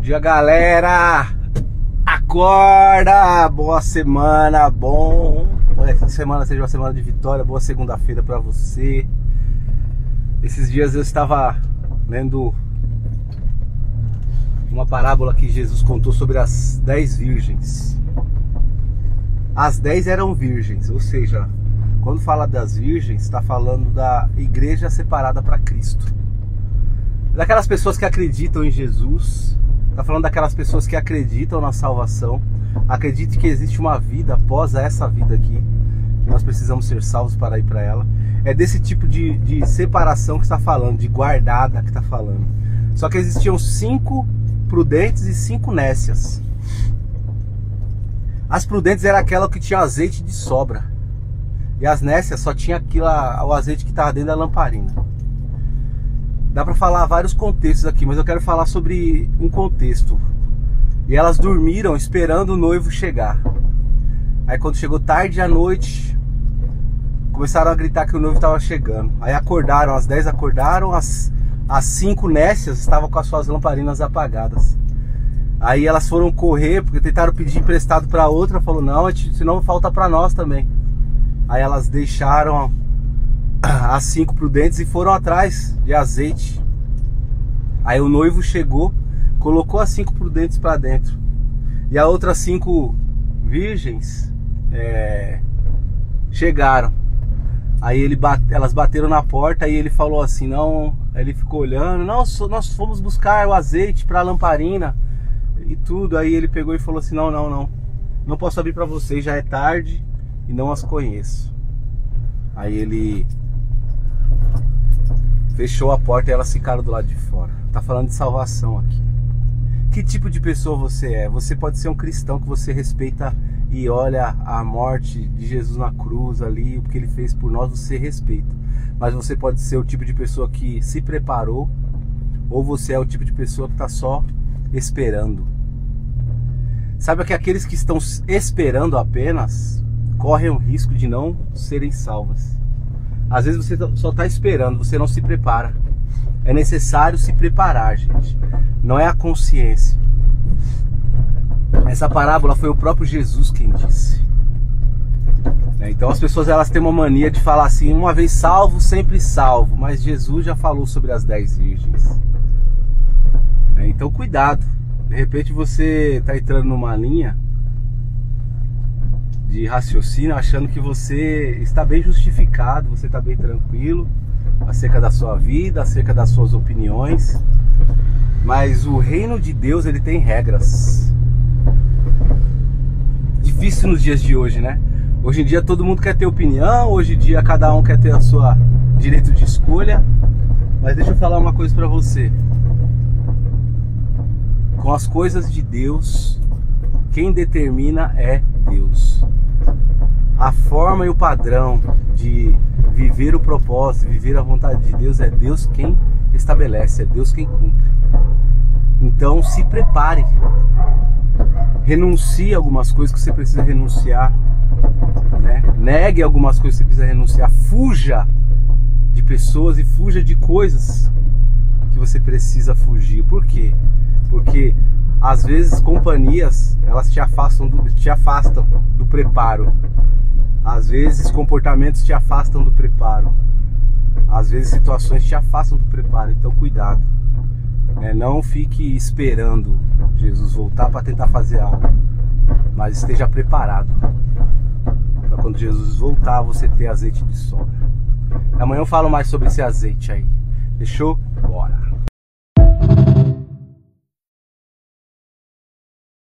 dia, galera! Acorda! Boa semana, bom! Essa semana seja uma semana de vitória, boa segunda-feira pra você. Esses dias eu estava lendo uma parábola que Jesus contou sobre as 10 virgens. As 10 eram virgens, ou seja, quando fala das virgens, está falando da igreja separada para Cristo. Daquelas pessoas que acreditam em Jesus, está falando daquelas pessoas que acreditam na salvação, acreditam que existe uma vida após essa vida aqui, que nós precisamos ser salvos para ir para ela. É desse tipo de separação que está falando, de guardada que está falando. Só que existiam 5 prudentes e 5 nécias. As prudentes era aquela que tinha azeite de sobra, e as nécias só tinha aquilo, o azeite que estava dentro da lamparina. Dá para falar vários contextos aqui, mas eu quero falar sobre um contexto. E elas dormiram esperando o noivo chegar. Aí quando chegou tarde à noite, começaram a gritar que o noivo estava chegando. Aí acordaram, as 10 acordaram, as 5 nécias estavam com as suas lamparinas apagadas. Aí elas foram correr, porque tentaram pedir emprestado para outra, falou, não, senão falta para nós também. Aí elas deixaram as 5 prudentes e foram atrás de azeite. Aí o noivo chegou, colocou as 5 prudentes para dentro. E as outras 5 virgens chegaram. Aí elas bateram na porta e ele falou assim, não, ele ficou olhando, não, nós fomos buscar o azeite para a lamparina e tudo. Aí ele pegou e falou assim, não posso abrir para vocês, já é tarde e não as conheço. Aí ele fechou a porta e elas ficaram do lado de fora. Tá falando de salvação aqui. Que tipo de pessoa você é? Você pode ser um cristão que você respeita e olha a morte de Jesus na cruz ali, o que ele fez por nós, você respeita. Mas você pode ser o tipo de pessoa que se preparou, ou você é o tipo de pessoa que está só esperando. Saiba que aqueles que estão esperando apenas correm o risco de não serem salvas. Às vezes você só está esperando, você não se prepara. É necessário se preparar, gente. Não é a consciência. Essa parábola foi o próprio Jesus quem disse. Então as pessoas elas têm uma mania de falar assim, uma vez salvo, sempre salvo. Mas Jesus já falou sobre as 10 virgens. Então cuidado. De repente você está entrando numa linha de raciocínio, achando que você está bem justificado, você está bem tranquilo acerca da sua vida, acerca das suas opiniões. Mas o reino de Deus, ele tem regras. Difícil nos dias de hoje, né? Hoje em dia todo mundo quer ter opinião, hoje em dia cada um quer ter a sua direito de escolha. Mas deixa eu falar uma coisa pra você. Com as coisas de Deus, quem determina é Deus. A forma e o padrão de viver o propósito, viver a vontade de Deus, é Deus quem estabelece, é Deus quem cumpre. Então se prepare. Renuncie a algumas coisas que você precisa renunciar, né? Negue algumas coisas que você precisa renunciar. Fuja de pessoas e fuja de coisas que você precisa fugir. Por quê? Porque às vezes companhias, elas te afastam do preparo. Às vezes comportamentos te afastam do preparo. Às vezes situações te afastam do preparo. Então cuidado. Não fique esperando Jesus voltar para tentar fazer algo. Mas esteja preparado para quando Jesus voltar você ter azeite de sobra. Amanhã eu falo mais sobre esse azeite aí. Fechou? Bora!